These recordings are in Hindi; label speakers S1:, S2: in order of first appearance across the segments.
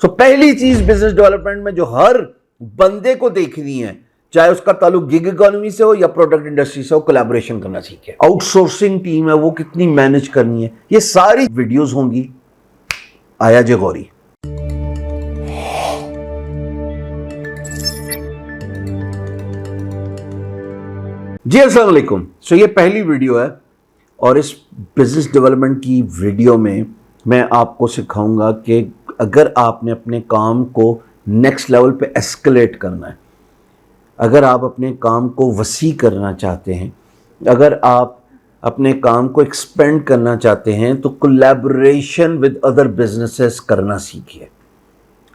S1: पहली चीज बिजनेस डेवलपमेंट में जो हर बंदे को देखनी है, चाहे उसका ताल्लुक गिग इकोनॉमी से हो या प्रोडक्ट इंडस्ट्री से हो, कोलैबोरेशन करना सीखे। आउटसोर्सिंग टीम है वो कितनी मैनेज करनी है, ये सारी वीडियोस होंगी। आया जे गौरी। जी अस्सलाम वालेकुम। ये पहली वीडियो है और इस बिजनेस डेवलपमेंट की वीडियो में मैं आपको सिखाऊंगा कि अगर आपने अपने काम को नेक्स्ट लेवल पे एस्केलेट करना है, अगर आप अपने काम को वसी करना चाहते हैं, अगर आप अपने काम को एक्सपेंड करना चाहते हैं, तो कोलैबोरेशन विद अदर बिजनेसेस करना सीखिए।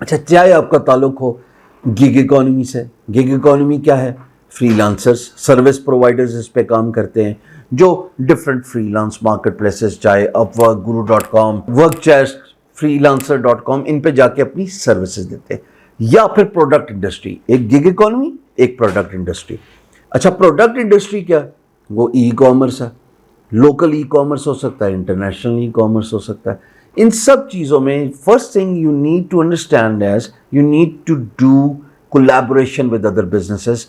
S1: अच्छा, चाहे आपका ताल्लुक हो गिग इकोनॉमी से। गिग इकोनॉमी क्या है? फ्रीलांसर्स, सर्विस प्रोवाइडर्स इस पे काम करते हैं जो डिफरेंट फ्रीलांस मार्केट प्लेसेस, चाहे अपवर्क, guru.com, वर्कचेस्ट, freelancer.com, इन पे जाके अपनी सर्विसेज देते हैं। या फिर प्रोडक्ट इंडस्ट्री, एक गिग इकोनॉमी, एक प्रोडक्ट इंडस्ट्री। अच्छा, प्रोडक्ट इंडस्ट्री क्या? वो ई कॉमर्स है। लोकल ई कॉमर्स हो सकता है, इंटरनेशनल ई कॉमर्स हो सकता है। इन सब चीज़ों में first thing you need to understand as you need to do collaboration with other businesses,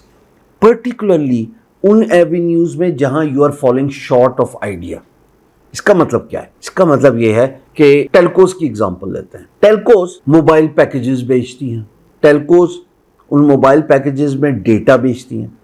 S1: particularly उन एवेन्यूज में जहां you are following short of idea. इसका मतलब क्या है? इसका मतलब यह है कि टेलकोस की एग्जांपल लेते हैं। टेलकोस मोबाइल पैकेजेस बेचती हैं। टेलकोस उन मोबाइल पैकेजेस में डेटा बेचती हैं।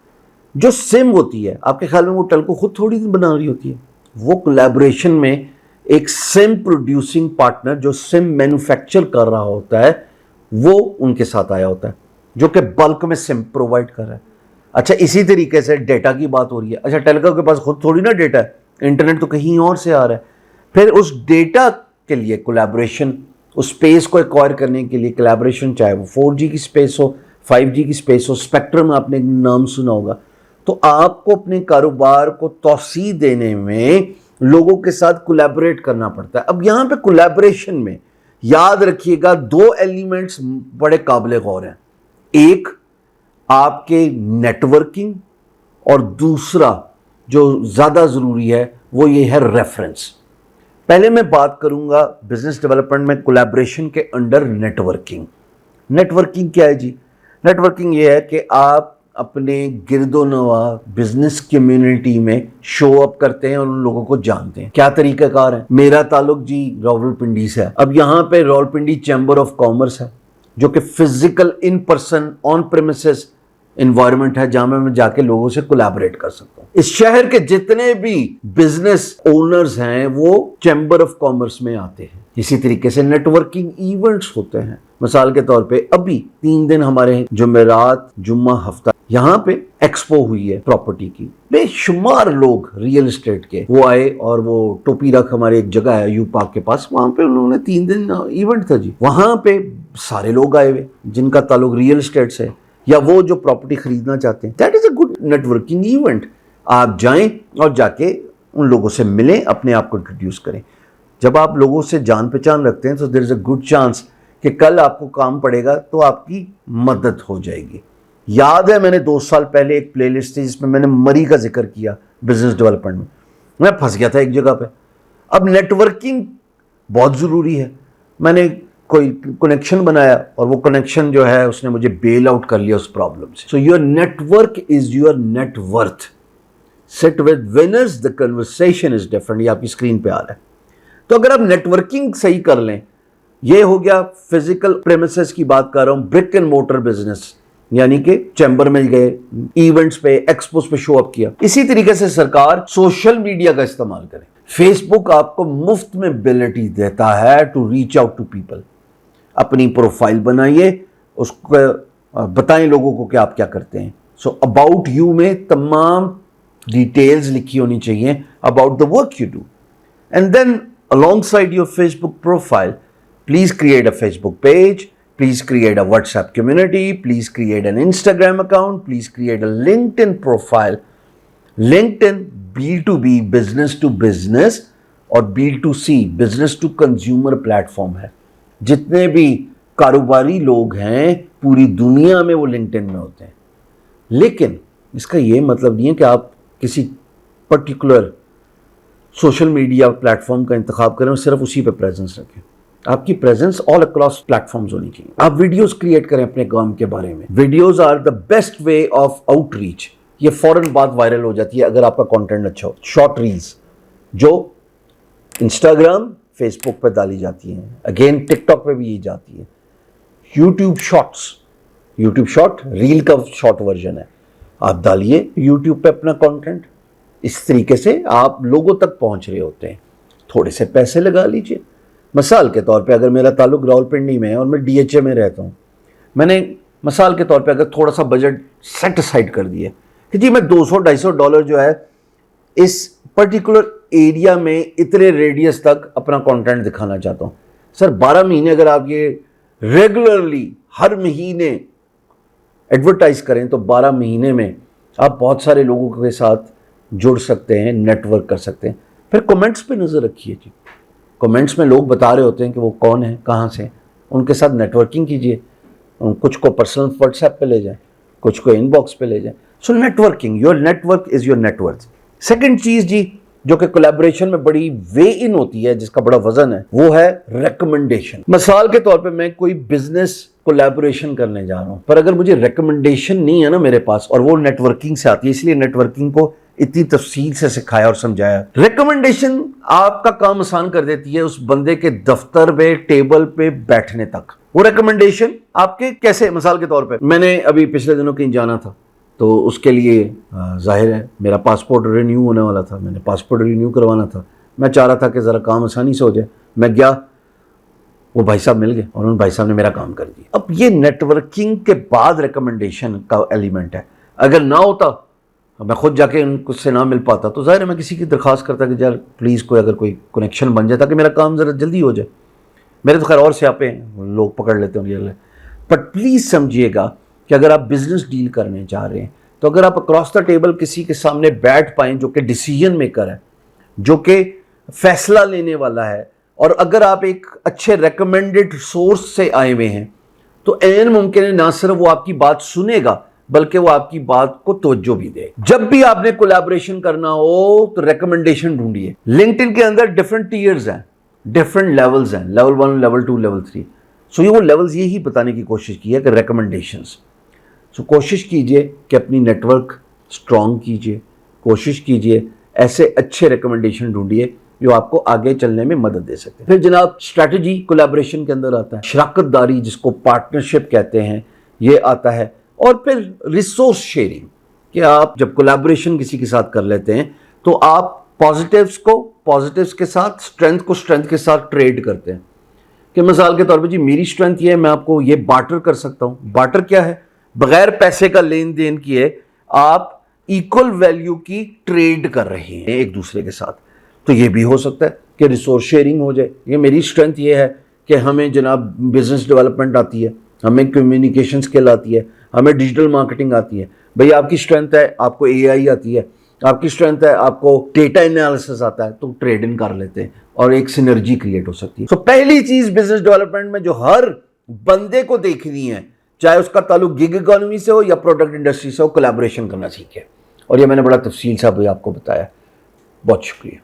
S1: जो सिम होती है, आपके ख्याल में वो टेलको खुद थोड़ी बना रही होती है। वो कोलैबोरेशन में एक सिम प्रोड्यूसिंग पार्टनर जो सिम मैन्युफैक्चर कर रहा होता है, वो उनके साथ आया होता है, जो कि बल्क में सिम प्रोवाइड कर रहा है। अच्छा, इसी तरीके से डेटा की बात हो रही है। अच्छा, टेलको के पास खुद थोड़ी ना डेटा है, इंटरनेट तो कहीं और से आ रहा है। फिर उस डेटा के लिए कोलैबोरेशन, उस स्पेस को एक्वायर करने के लिए कोलैबोरेशन, चाहे वो 4G की स्पेस हो, 5G की स्पेस हो, स्पेक्ट्रम आपने नाम सुना होगा। तो आपको अपने कारोबार को तौसीह देने में लोगों के साथ कोलैबोरेट करना पड़ता है। अब यहाँ पे कोलैबोरेशन में याद रखिएगा दो एलिमेंट्स बड़े काबिल गौर हैं। एक आपके नेटवर्किंग, और दूसरा जो ज़्यादा ज़रूरी है वो ये है रेफरेंस। पहले मैं बात करूंगा बिजनेस डेवलपमेंट में कोलैबोरेशन के अंडर नेटवर्किंग। नेटवर्किंग क्या है जी? नेटवर्किंग ये है कि आप अपने गिरदोनवा बिजनेस कम्युनिटी में शो अप करते हैं और उन लोगों को जानते हैं। क्या तरीकाकार है? मेरा ताल्लुक जी रावलपिंडी से है। अब यहाँ पे रावलपिंडी चैम्बर ऑफ कॉमर्स है, जो कि physical in person on premises environment है, जहां मैं जाके लोगों से कोलैबोरेट कर सकता हूं। इस शहर के जितने भी बिजनेस ओनर्स हैं वो चैम्बर ऑफ कॉमर्स में आते हैं। इसी तरीके से नेटवर्किंग इवेंट्स होते हैं। मिसाल के तौर पे अभी 3 दिन हमारे जुमेरात, जुम्मा, हफ्ता यहाँ पे एक्सपो हुई है प्रॉपर्टी की। बेशुमार लोग रियल एस्टेट के वो आए और वो टोपी रख, हमारे एक जगह है यू पार्क के पास, वहां पे उन्होंने 3 दिन इवेंट था जी। वहां पे सारे लोग आए हुए जिनका ताल्लुक रियल एस्टेट से, या वो जो प्रॉपर्टी खरीदना चाहते हैं। That is a good networking event. आप जाएं और जाके उन लोगों से मिलें, अपने आप को इंट्रोड्यूस करें। जब आप लोगों से जान पहचान रखते हैं तो there is a good chance कि कल आपको काम पड़ेगा तो आपकी मदद हो जाएगी। याद है, मैंने 2 साल पहले एक प्लेलिस्ट थी जिसमें मैंने मरी का जिक्र किया बिजनेस डेवलपमेंट में। मैं फंस गया था एक जगह पे। अब नेटवर्किंग बहुत ज़रूरी है। मैंने कोई कनेक्शन बनाया और वो कनेक्शन जो है उसने मुझे बेल आउट कर लिया उस प्रॉब्लम से। So your network is your net worth. Sit with winners, the conversation is different. ये आपकी स्क्रीन पे आ रहा है। तो अगर आप नेटवर्किंग सही कर लें, ये हो गया फिजिकल प्रेमिसेस की बात कर रहा हूं, ब्रिक एंड मोटर बिजनेस, यानी कि चैम्बर में गए, इवेंट्स पे, एक्सपोज पे शो अप किया। इसी तरीके से सरकार सोशल मीडिया का इस्तेमाल करे। फेसबुक आपको मुफ्त में एबिलिटी देता है to reach out to people. अपनी प्रोफाइल बनाइए, उसको बताएं लोगों को कि आप क्या करते हैं। सो अबाउट यू में तमाम डिटेल्स लिखी होनी चाहिए about the work you do. And then alongside your Facebook profile, please create a Facebook page, please create a WhatsApp community, please create an Instagram account, please create a LinkedIn profile. LinkedIn B2B, business to business, और B2C, business to consumer platform है। जितने भी कारोबारी लोग हैं पूरी दुनिया में वो लिंक्डइन में होते हैं। लेकिन इसका ये मतलब नहीं है कि आप किसी पर्टिकुलर सोशल मीडिया प्लेटफॉर्म का इंतखाब करें और सिर्फ उसी पे प्रेजेंस रखें। आपकी प्रेजेंस ऑल अक्रॉस प्लेटफॉर्म्स होनी चाहिए। आप वीडियोस क्रिएट करें अपने काम के बारे में। Videos are the best way of outreach. ये फौरन बात वायरल हो जाती है अगर आपका कंटेंट अच्छा हो। शॉर्ट रील्स जो इंस्टाग्राम फेसबुक पे डाली जाती हैं, अगेन टिकटॉक पे भी ये जाती है। YouTube shorts, YouTube short reel का शॉर्ट वर्जन है। आप डालिए यूट्यूब पे अपना कंटेंट, इस तरीके से आप लोगों तक पहुंच रहे होते हैं। थोड़े से पैसे लगा लीजिए। मिसाल के तौर पे अगर मेरा ताल्लुक रावलपिंडी में है और मैं डीएचए में रहता हूँ, मैंने मिसाल के तौर पे अगर थोड़ा सा बजट सेट असाइड कर दिया कि जी मैं $200-250 जो है इस पर्टिकुलर एरिया में इतने रेडियस तक अपना कंटेंट दिखाना चाहता हूँ। सर 12 महीने अगर आप ये रेगुलरली हर महीने एडवर्टाइज करें तो 12 महीने में आप बहुत सारे लोगों के साथ जुड़ सकते हैं, नेटवर्क कर सकते हैं। फिर कमेंट्स पे नज़र रखिए जी। कमेंट्स में लोग बता रहे होते हैं कि वो कौन है, कहाँ से, उनके साथ नेटवर्किंग कीजिए। कुछ को पर्सनल व्हाट्सएप पे ले जाएं, कुछ को इनबॉक्स पे ले जाएं। So networking, your network is your net worth. Second चीज़ जी जो कि कोलैबोरेशन में बड़ी वे इन होती है, जिसका बड़ा वजन है, वो है रिकमेंडेशन। मिसाल के तौर पे मैं कोई बिजनेस कोलैबोरेशन करने जा रहा हूं, पर अगर मुझे रिकमेंडेशन नहीं है ना मेरे पास, और वो नेटवर्किंग से आती है, इसलिए नेटवर्किंग को इतनी तफसील से सिखाया और समझाया। रिकमेंडेशन आपका काम आसान कर देती है उस बंदे के दफ्तर पे, टेबल पे बैठने तक। वो रिकमेंडेशन आपके कैसे, मिसाल के तौर पे मैंने अभी पिछले दिनों कहीं जाना था, तो उसके लिए जाहिर है मेरा पासपोर्ट रिन्यू होने वाला था, मैंने पासपोर्ट रिन्यू करवाना था। मैं चाह रहा था कि ज़रा काम आसानी से हो जाए। मैं गया, वो भाई साहब मिल गए और उन भाई साहब ने मेरा काम कर दिया। अब ये नेटवर्किंग के बाद रिकमेंडेशन का एलिमेंट है। अगर ना होता, मैं खुद जाके उनसे ना मिल पाता, तो जाहिर है मैं किसी की दरख्वास्त करता कि यार प्लीज़ कोई अगर कोई कनेक्शन बन जाए ताकि मेरा काम ज़रा जल्दी हो जाए। मेरे तो खैर और स्यापे हैं, लोग पकड़ लेते होंगे। बट प्लीज़ समझिएगा कि अगर आप बिजनेस डील करने जा रहे हैं, तो अगर आप अक्रॉस द टेबल किसी के सामने बैठ पाएँ जो कि डिसीजन मेकर है, जो कि फैसला लेने वाला है, और अगर आप एक अच्छे रेकमेंडेड सोर्स से आए हुए हैं, तो ऐन मुमकिन है ना सिर्फ वो आपकी बात सुनेगा बल्कि वो आपकी बात को तवज्जो भी दे। जब भी आपने कोलैबोरेशन करना हो तो रिकमेंडेशन ढूंढिए। लिंक्डइन के अंदर डिफरेंट टीयर्स हैं, डिफरेंट लेवल्स हैं, लेवल 1, लेवल 2, लेवल 3। सो ये वो लेवल्स यही बताने की कोशिश की है कि रिकमेंडेशंस। सो कोशिश कीजिए कि अपनी नेटवर्क स्ट्रॉन्ग कीजिए, कोशिश कीजिए ऐसे अच्छे रिकमेंडेशन ढूंढिए जो आपको आगे चलने में मदद दे सकते हैं। फिर जनाब स्ट्रैटेजी कोलैबोरेशन के अंदर आता है, शराकतदारी जिसको पार्टनरशिप कहते हैं, ये आता है। और फिर रिसोर्स शेयरिंग, कि आप जब कोलैबोरेशन किसी के साथ कर लेते हैं तो आप पॉजिटिव्स को पॉजिटिव्स के साथ, स्ट्रेंथ को स्ट्रेंथ के साथ ट्रेड करते हैं। कि मिसाल के तौर पे जी मेरी स्ट्रेंथ ये है, मैं आपको ये बार्टर कर सकता हूँ। बार्टर क्या है? बगैर पैसे का लेन देन किए आप इक्वल वैल्यू की ट्रेड कर रहे हैं एक दूसरे के साथ। तो ये भी हो सकता है कि रिसोर्स शेयरिंग हो जाए। ये मेरी स्ट्रेंथ ये है कि हमें जनाब बिजनेस डेवलपमेंट आती है, हमें कम्युनिकेशन स्किल आती है, हमें डिजिटल मार्केटिंग आती है। भाई आपकी स्ट्रेंथ है आपको एआई आती है, आपकी स्ट्रेंथ है आपको डेटा एनालिसिस आता है, तो ट्रेड इन कर लेते हैं और एक सिनर्जी क्रिएट हो सकती है। तो पहली चीज बिजनेस डेवलपमेंट में जो हर बंदे को देखनी है, चाहे उसका ताल्लुक गिग इकोनॉमी से हो या प्रोडक्ट इंडस्ट्री से हो, कोलैबोरेशन करना सीखे। और ये मैंने बड़ा तफसील से अभी आपको बताया। बहुत शुक्रिया।